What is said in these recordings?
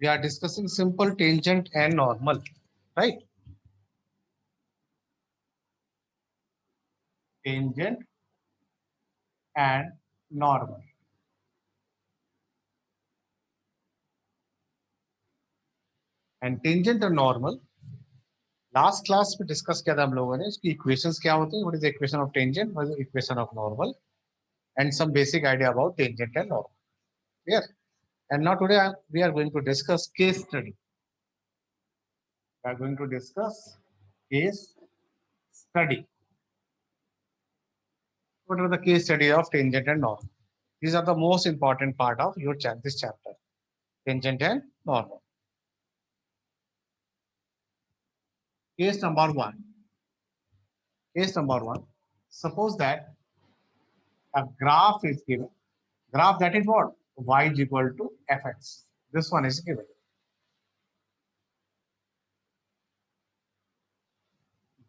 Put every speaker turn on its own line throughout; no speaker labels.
We are discussing simple tangent and normal, right? Tangent and normal. And tangent and normal, last class में discuss किया था हम लोगों ने इसकी इक्वेशंस क्या होते हैं, what is the equation of tangent, what is the equation of normal and some basic idea about tangent and normal. Clear? And now today we are going to discuss case study. We are going to discuss case study. What are the case study of tangent and normal? These are the most important part of your this chapter. Tangent and normal. Case number one. Case number one. Suppose that a graph is given. Graph that is what? Y is equal to fx. This one is given.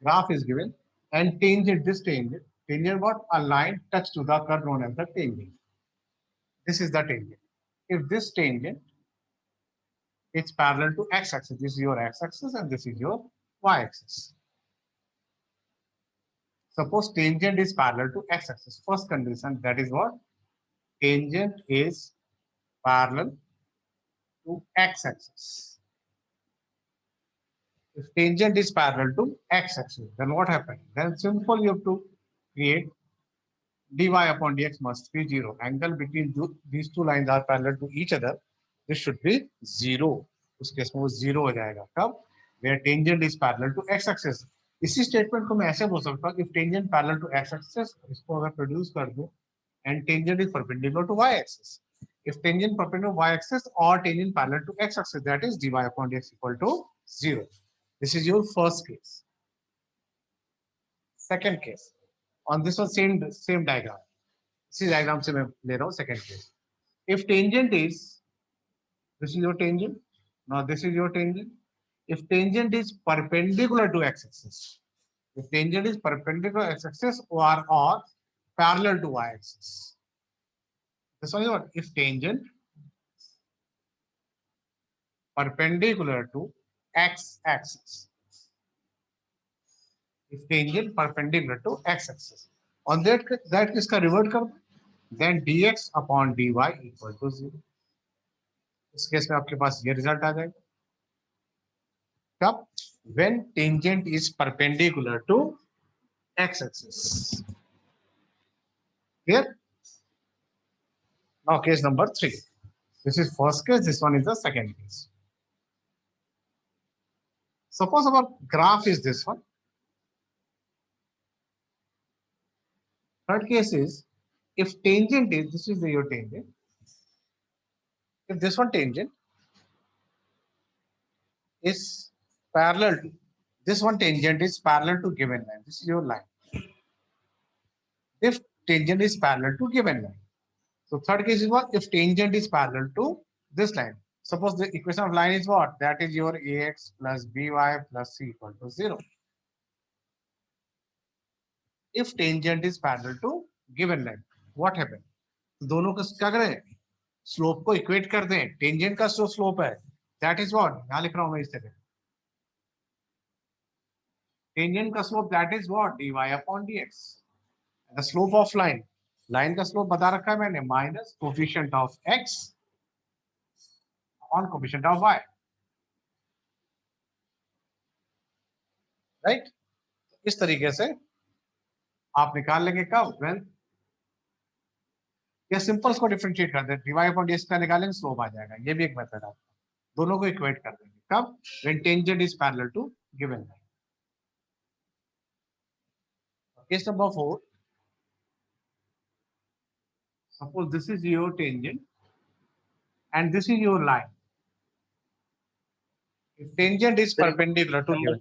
Graph is given and tangent, this tangent. Tangent what? A line touch to the curve known as the tangent. This is the tangent. If this tangent is parallel to x-axis, this is your x-axis and this is your y-axis. Suppose tangent is parallel to x-axis. First condition, that is what? Tangent is parallel to x-axis. If tangent is parallel to x-axis, then what happens? Then simple, you have to create dy upon dx must be 0. Angle between these two lines are parallel to each other. This should be 0. उस case में वो 0 हो जाएगा. कब? Where tangent is parallel to x-axis. इसी statement को मैं ऐसे बोल सकता हूँ, if tangent parallel to x-axis, इसको अगर प्रोड्यूस कर दूं, and tangent is perpendicular to y-axis. If tangent perpendicular to y-axis or tangent parallel to x-axis, that is dy upon dx equal to 0. This is your first case. Second case. On this one, same diagram. This is diagram से मैं ले रहा हूँ second case. If tangent is, this is your tangent. Now this is your tangent. If tangent is perpendicular to x-axis, if tangent is perpendicular to x-axis or parallel to y-axis. This one is what? If tangent perpendicular to x-axis. If tangent perpendicular to x-axis. On that इसका revert कर, then dx upon dy equal to 0. इस case में आपके पास ये result आ जाएगा. कब? When tangent is perpendicular to x-axis. Clear? Now case number 3. This is first case. This one is the second case. Suppose our graph is this one. Third case is if tangent is, this is your tangent. If this one tangent is parallel to, this one tangent is parallel to given line. This is your line. If tangent is parallel to given line. So third case is what? If tangent is parallel to this line. Suppose the equation of line is what? That is your ax plus by plus c equal to 0. If tangent is parallel to given line, what happens? दोनों को क्या करें? Slope को equate कर दें. Tangent का जो slope है, दैट इज व्हाट? यहां लिख रहा हूं मैं इस तरह. टेंजेंट का slope that is what? dy upon dx. The slope of line, line का स्लोप बता रखा है मैंने, minus coefficient of x upon coefficient of y. Right? इस तरीके से आप निकाल लेंगे. कब? व्हेन या सिंपल को डिफरेंशिएट कर दें, dy upon dx का निकालेंगे, स्लोप आ जाएगा. ये भी एक मेथड है. दोनों को इक्वेट कर देंगे. कब? When tangent is parallel to given line. Case number 4. Suppose this is your tangent and this is your line. If tangent is perpendicular to given.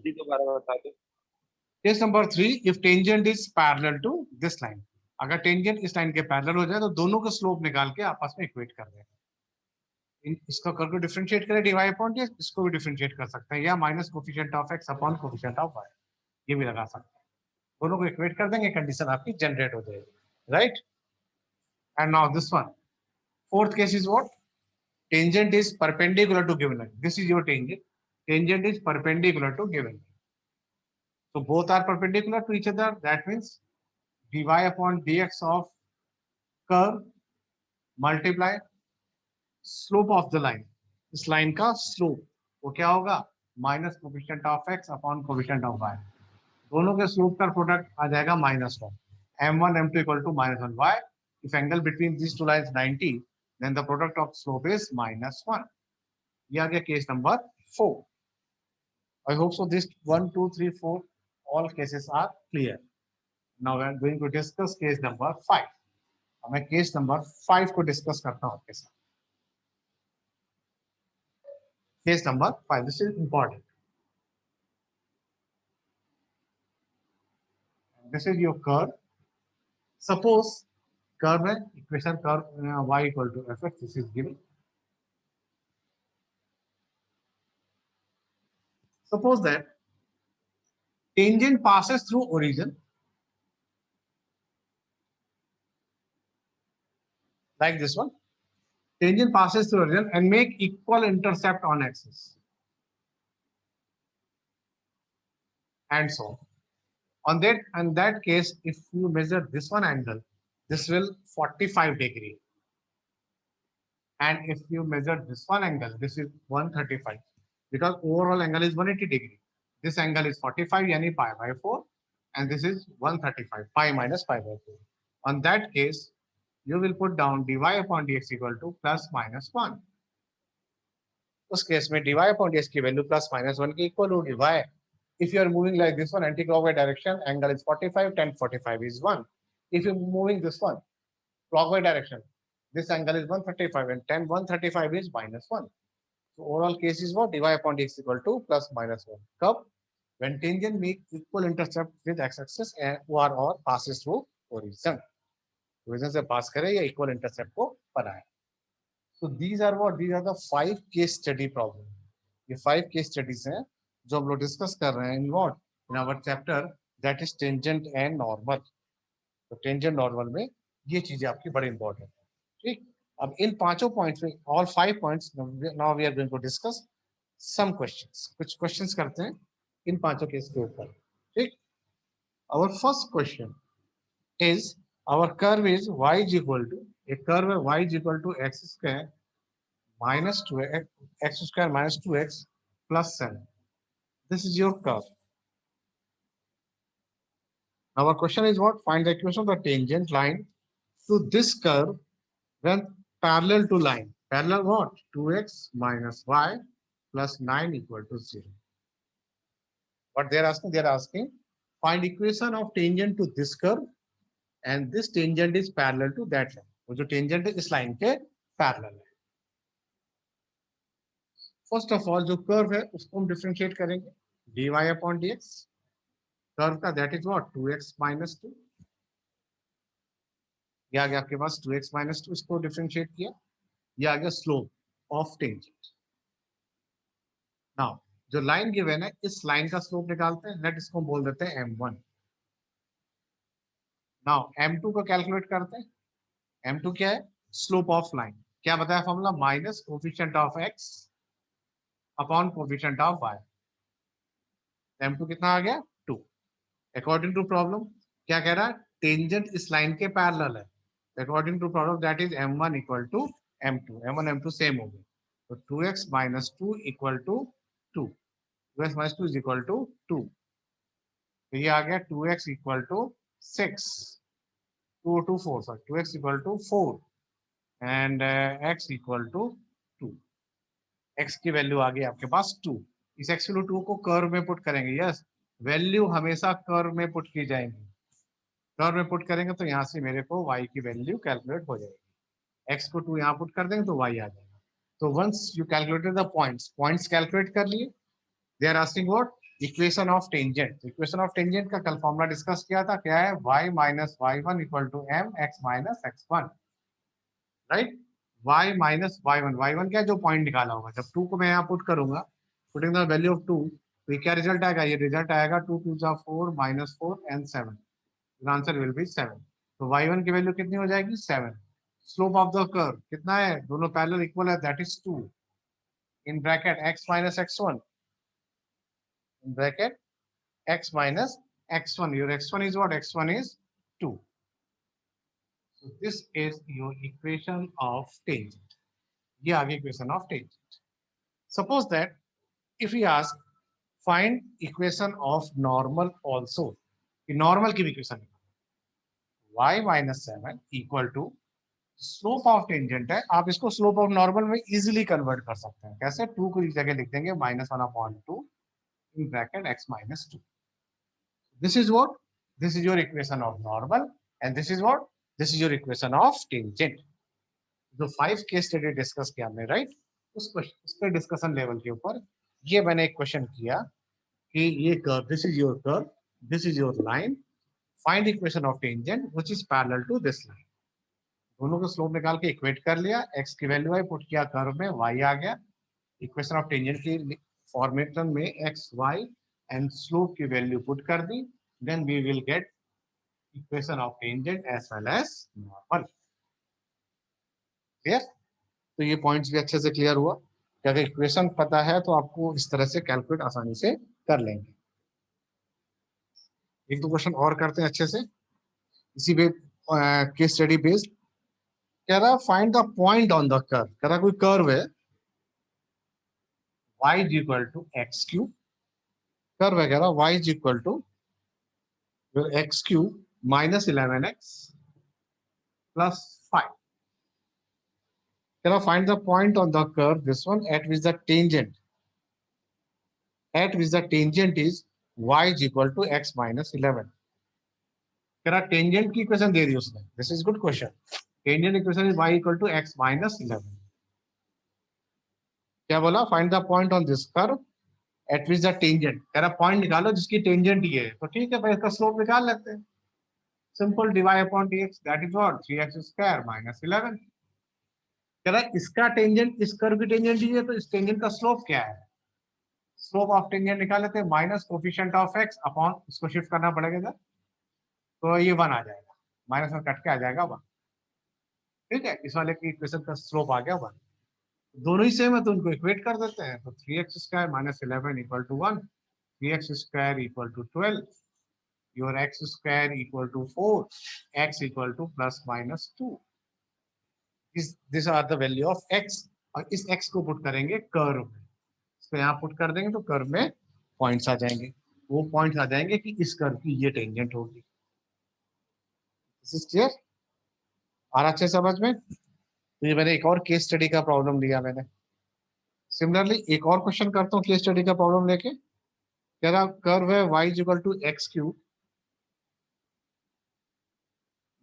Case number 3. If tangent is parallel to this line. अगर tangent इस line के parallel हो जाए तो दोनों का slope निकाल के आपस में इक्वेट कर दें. इसको करके डिफरेंशिएट करें dy upon dx, इसको भी डिफरेंशिएट कर सकते हैं, या minus coefficient of x upon coefficient of y, ये भी लगा सकते हैं. दोनों को इक्वेट कर देंगे, कंडीशन आपकी जनरेट हो जाएगी. Right? And now this one, fourth case is what? tangent is perpendicular to given line. This is your tangent. Tangent is perpendicular to given line. So both are perpendicular to each other. That means dy upon dx of curve multiply slope of the line. इस line का slope वो क्या होगा, minus coefficient of x upon coefficient of y. दोनों के slope का product आ जाएगा -1. m1 m2 equal to -1 y. If angle between these two lines 90, then the product of slope is -1. ये आ गया case number 4. I hope so this 1, 2, 3, 4 all cases are clear. Now we are going to discuss case number 5. अब मैं case number 5 को discuss करता हूं आपके साथ. Case number 5. This is important. This is your curve. Suppose curve है, equation curve y equal to fx. This is given. Suppose that tangent passes through origin like this one. Tangent passes through origin and make equal intercept on axis. And so on that case, if you measure this one angle, this will 45 degree. And if you measure this one angle, this is 135, because overall angle is 180 degree. This angle is 45, yani pi by 4, and this is 135, pi minus pi by 4. On that case, you will put down dy upon dx equal to plus minus 1. उस case में dy upon dx की value plus minus 1 की equal होगी. Why? If you are moving like this one, anti-clockwise direction, angle is 45, tan 45 is 1. If you are moving this one, clockwise direction, this angle is 135 and tan 135 is -1. So overall case is what? Dy upon dx equal to plus minus 1. Curve when tangent make equal intercept with x-axis and or passes through origin. Origin से pass करे या equal intercept को बनाए. So these are what? These are the 5 case study problem. ये 5 case studies हैं जो हम लोग डिस्कस कर रहे हैं in what? In our chapter that is tangent and normal. तो tangent normal में ये चीजें आपकी बड़ी इंपॉर्टेंट है. ठीक, अब इन पांचों पॉइंट्स में all 5 points now we are going to discuss some questions. कुछ questions करते हैं इन पांचों केस के ऊपर. ठीक, our first question is our curve is y is equal to a curve y is equal to x square minus 2x x square minus 2x plus 7. This is your curve. Our question is what? Find the equation of the tangent line to this curve when parallel to line. Parallel what? 2x minus y plus 9 equal to 0. What they are asking? They are asking find equation of tangent to this curve and this tangent is parallel to that line. वो जो tangent है इस line के parallel है. First of all जो curve है उसको हम differentiate करेंगे. dy upon dx. Curve का that is what? 2x minus 2. ये आ गया आपके पास 2x minus 2. इसको differentiate किया. ये आ गया slope of tangent. Now जो line given है इस line का slope निकालते हैं. Let इसको बोल देते हैं m1. Now m2 को कैलकुलेट करते हैं. m2 क्या है? Slope of line. क्या बताया formula? Minus coefficient of x upon coefficient of y. m2 कितना आ गया? 2. अकॉर्डिंग टू प्रॉब्लम क्या कह रहा है? टेंजेंट इस लाइन के पैरेलल है. According to problem that is m1 equal to m2. m1 m2 same हो गए. तो 2x minus 2 equal to 2. 2x minus 2 is equal to 2. तो ये आ गया 2x equal to 6. 2 to 4, sorry, 2x equal to 4 and x equal to 2. x की value आ गई आपके पास 2. इस x वैल्यू 2 को कर्व में पुट करेंगे. यस, वैल्यू हमेशा कर्व में पुट की जाएंगी. कर्व में पुट करेंगे तो यहाँ से मेरे को y की वैल्यू कैलकुलेट हो जाएगी. x को 2 यहाँ पुट कर देंगे तो y आ जाएगा. तो once you calculated the points calculate कर लिए. They are asking what? Equation of tangent. Equation of tangent का कल फॉर्मूला डिस्कस किया था. क्या है? y minus y1 equal to m x minus x1. Right? y minus y1. y1 क्या है? जो पॉइंट निकाला होगा. जब 2 को मैं यहाँ पुट करूंगा, पुटिंग द वैल्यू ऑफ 2, तो ये क्या रिजल्ट आएगा? ये रिजल्ट आएगा 2 2 जा 4 minus 4 and 7. Answer will be 7. तो y1 की वैल्यू कितनी हो जाएगी? 7. स्लोप ऑफ द कर्व कितना है, दोनों पैरेलल इक्वल है, that is 2 in bracket x minus x1 in bracket x minus x1. Your x1 is what? X1 is 2. So this is your equation of tangent. ये आगे equation of tangent. Suppose that if we ask find equation of normal also, कि normal की भी equation y minus 7 equal to slope of tangent है, आप इसको slope of normal में easily convert कर सकते हैं. कैसे? 2 को इस जगह लिख देंगे -1/2 in bracket x minus 2. This is what? This is your equation of normal, and this is what? This is your equation of tangent. जो 5 केस स्टडी डिस्कस किया हमने, राइट, उसके डिस्कशन लेवल के ऊपर ये मैंने एक क्वेश्चन किया कि ये curve, this is your curve, this is your line, find equation of tangent which is parallel to this line. दोनों को स्लोप निकाल के इक्वेट कर लिया, x की वैल्यू आई पुट किया, कर्व में y आ गया, इक्वेशन ऑफ टेंजेंट की फॉर्मेशन में x y एंड स्लोप की वैल्यू पुट कर दी, then we will get equation of tangent as well as normal. Clear? तो ये पॉइंट्स भी अच्छे से क्लियर हुआ कि अगर इक्वेशन पता है तो आपको इस तरह से कैलकुलेट आसानी से कर लेंगे. एक दो क्वेश्चन और करते हैं अच्छे से इसी पे केस स्टडी बेस्ड. कह रहा find the point on the curve. कह रहा कोई कर्व है y is equal to x cube, curve है, कह रहा y is equal to x cube minus 11x plus 5. कह रहा find the point on the curve, this one, at which the tangent is y is equal to x minus 11. कह रहा tangent की equation दे दी उसने. This is good question. Tangent equation is y equal to x minus 11. क्या बोला? Find the point on this curve at which the tangent. कह रहा पॉइंट निकालो जिसकी टेंजेंट ये है. तो ठीक है भाई, इसका स्लोप निकाल लेते हैं. Simple, divide upon dx, that is what? 3x square minus 11. कह रहा इसका टेंजेंट इस कर्व की टेंजेंट ये है, तो इस टेंजेंट का स्लोप क्या है? स्लोप ऑफ टेंजेंट निकाल लेते हैं, minus coefficient of x upon, इसको शिफ्ट करना पड़ेगा इधर, तो ये 1 आ जाएगा, माइनस में कट के आ जाएगा 1. ठीक है, इस वाले की इक्वेशन का स्लोप आ गया 1. दोनों ही सेम है तो उनको इक्वेट कर देते हैं. तो 3x square minus 11 equal to 1, 3x square equal to 12, your x square equal to 4, x equal to plus minus 2. This are the value of x. और इस x को पुट करेंगे कर्व में, इसको यहाँ पुट कर देंगे तो कर्व में पॉइंट्स आ जाएंगे. वो पॉइंट्स आ जाएंगे कि इस कर्व की ये टेंजेंट होगी. This is clear? आ रहा अच्छे समझ में? तो ये मैंने एक और केस स्टडी का प्रॉब्लम लिया मैंने. सिमिलरली एक और क्वेश्चन करता हूँ केस स्टडी का प्रॉब्लम लेके. कह रहा कर्व है y is equal to x cube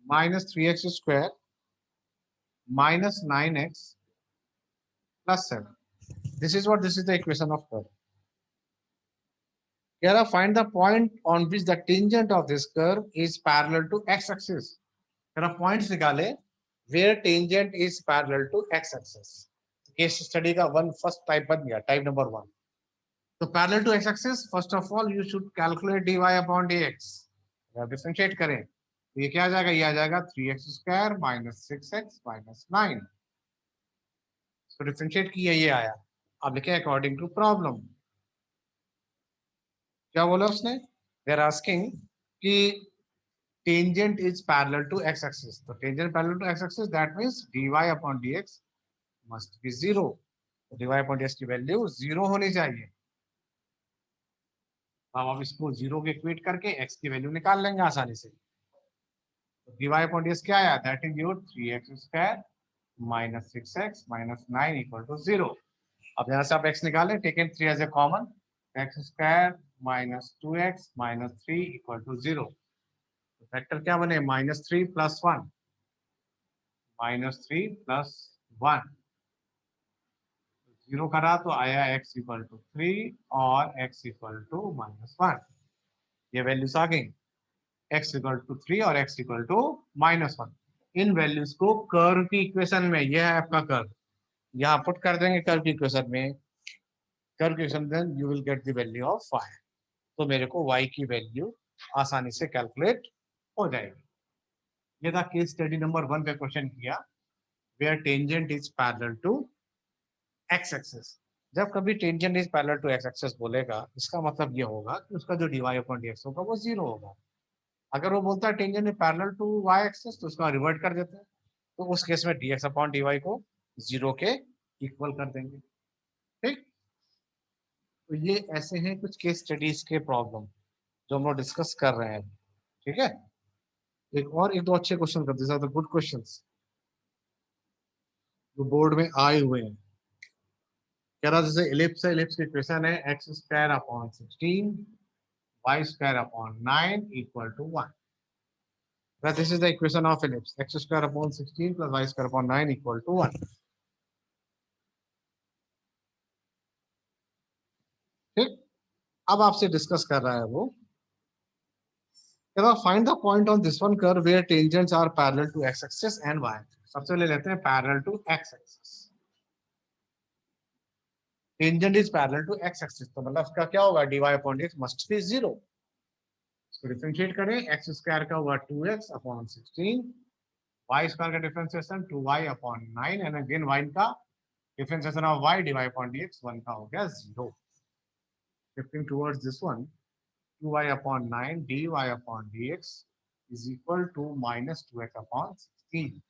minus 3x square minus 9x plus 7. This is what? This is the equation of curve. कह रहा find the point on which the tangent of this curve is parallel to x axis. कह रहा points निकाले where tangent is parallel to x axis. Case study का first type बन गया, type number 1. तो parallel to x axis, first of all you should calculate dy upon dx. Differentiate करें तो ये क्या आ जाएगा? ये आ जाएगा 3x square minus 6x minus 9. तो डिफरेंशिएट किया, ये आया. अब लिखे अकॉर्डिंग टू प्रॉब्लम. क्या बोला उसने? दे आर आस्किंग कि tangent is parallel to x axis. तो tangent parallel to x axis, that means dy upon dx must be 0. तो dy upon dx की वैल्यू 0 होनी चाहिए. अब आप इसको 0 के इक्वेट करके x की वैल्यू निकाल लेंगे आसानी से. तो dy upon dx क्या आया? That is your 3x square minus 6x minus 9 equal to 0. अब यहाँ से आप x निकालें, taken 3 as a common, x square minus 2x minus 3 equal to 0. Vector क्या बने? -3 प्लस 1, -3 प्लस 1. 0 करा तो आया x इक्वल टू 3 और x इक्वल टू -1. ये वैल्यूज आ गई, x इक्वल टू 3 और x इक्वल टू -1. इन वैल्यूज को कर्व की इक्वेशन में, यह है आपका कर्व, यहाँ पुट कर देंगे कर्व की इक्वेशन में. कर्व की equation, then you will get the value of y. तो मेरे को y की वैल्यू आसानी से कैलकुलेट हो जाएगी. ये था केस स्टडी नंबर 1 पे क्वेश्चन किया. where tangent is parallel to x axis. जब कभी tangent is parallel to x axis बोलेगा, इसका मतलब ये होगा कि उसका जो dy अपॉन dx होगा वो 0 होगा. अगर वो बोलता है tangent is parallel to y axis, तो उसका रिवर्ट कर देते हैं. तो उस केस में dx अपॉन dy को 0 के इक्वल कर देंगे. ठीक. तो ये ऐसे हैं कुछ केस स्टडीज के प्रॉब्लम जो हम लोग डिस्कस कर रहे हैं. ठीक है. एक दो अच्छे क्वेश्चन कर this are the good questions जो बोर्ड में आए हुए हैं. कह रहा जैसे एलिप्स है, एलिप्स की इक्वेशन है x square upon 16 y square upon 9 equal to 1. This is the equation of ellipse x square upon 16 plus y square upon 9 equal to 1. ठीक. अब आपसे डिस्कस कर रहा है वो, कह रहा find the point on this one curve where tangents are parallel to x axis and y. सबसे पहले लेते हैं parallel to x axis. Tangent is parallel to x axis, तो मतलब इसका क्या होगा, dy upon dx must be 0. इसको डिफरेंशिएट करें, एक्स स्क्वायर का हुआ 2x अपॉन 16, वाई स्क्वायर का differentiation 2y upon 9 and again y का differentiation of y dy upon dx 1 का हो गया 0. Shifting towards this one, 2y upon 9 dy upon dx is equal to minus 2x upon 16.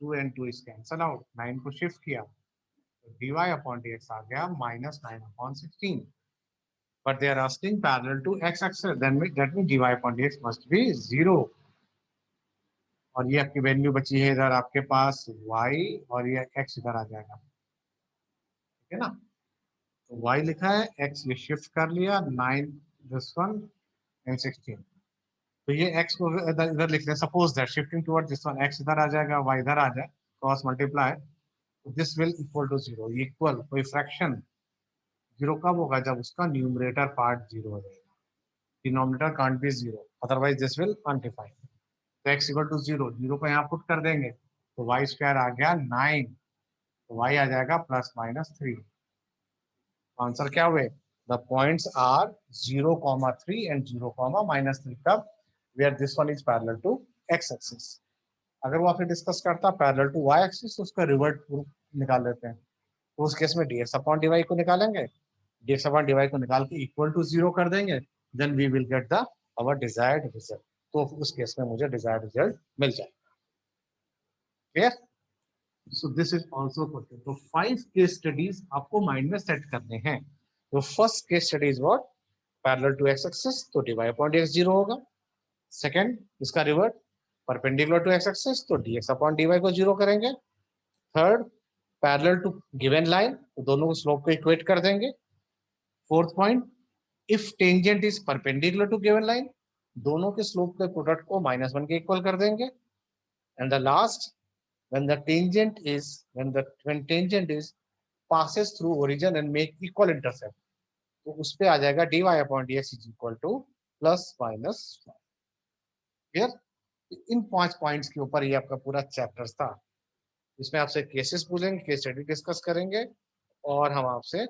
2 and 2 is cancel out. 9 को shift किया तो dy upon dx आ गया minus 9 upon 16. But they are asking parallel to x axis. Then that means dy upon dx must be 0. और ये आपकी value बची है इधर आपके पास y और ये x इधर आ जाएगा. ठीक है ना. तो y लिखा है, x ये शिफ्ट कर लिया, 9 this one and 16. तो ये x को इधर लिख रहे हैं. Suppose that shifting toward this one, x इधर आ जाएगा, y इधर आ जाए, cross multiply, this will equal to 0. Equal कोई फ्रैक्शन 0 कब होगा, जब उसका न्यूमरेटर पार्ट 0 हो जाएगा. Denominator can't be 0, otherwise this will quantify. तो x इक्वल टू 0, 0 को यहाँ पुट कर देंगे तो y स्क्वायर आ गया 9, तो y आ जाएगा प्लस माइनस 3. आंसर क्या हुए, द पॉइंट्स आर 0, 3 एंड 0, -3. कब, where this one is parallel to x axis. अगर वो आपने डिस्कस करता पैरेलल टू y एक्सिस, तो उसका रिवर्ट निकाल लेते हैं. तो उस केस में dx अपॉन dy को निकालेंगे, dx अपॉन dy को निकाल के इक्वल टू 0 कर देंगे, then we will get the our desired result. तो उस केस में मुझे डिजायर्ड रिजल्ट मिल जाएगा. Clear. So this is also question. तो 5 केस स्टडीज आपको माइंड में सेट करने हैं. तो first case study is what, parallel to x axis, तो dy अपॉन dx 0 होगा. सेकंड, इसका revert perpendicular to x axis, तो dx अपॉन dy को 0 करेंगे. Third, parallel to given line, तो दोनों को स्लोप को इक्वेट कर देंगे. Fourth point, if tangent is perpendicular to given line, दोनों के स्लोप के प्रोडक्ट को -1 के इक्वल कर देंगे. And the last, when tangent is passes through origin and make equal intercept, तो उस पे आ जाएगा dy upon dx is equal to plus minus 1. Clear. In 5 points के ऊपर ये आपका पूरा चैप्टर था. इसमें आपसे केसेस पूछेंगे, केस स्टडी डिस्कस करेंगे और हम आपसे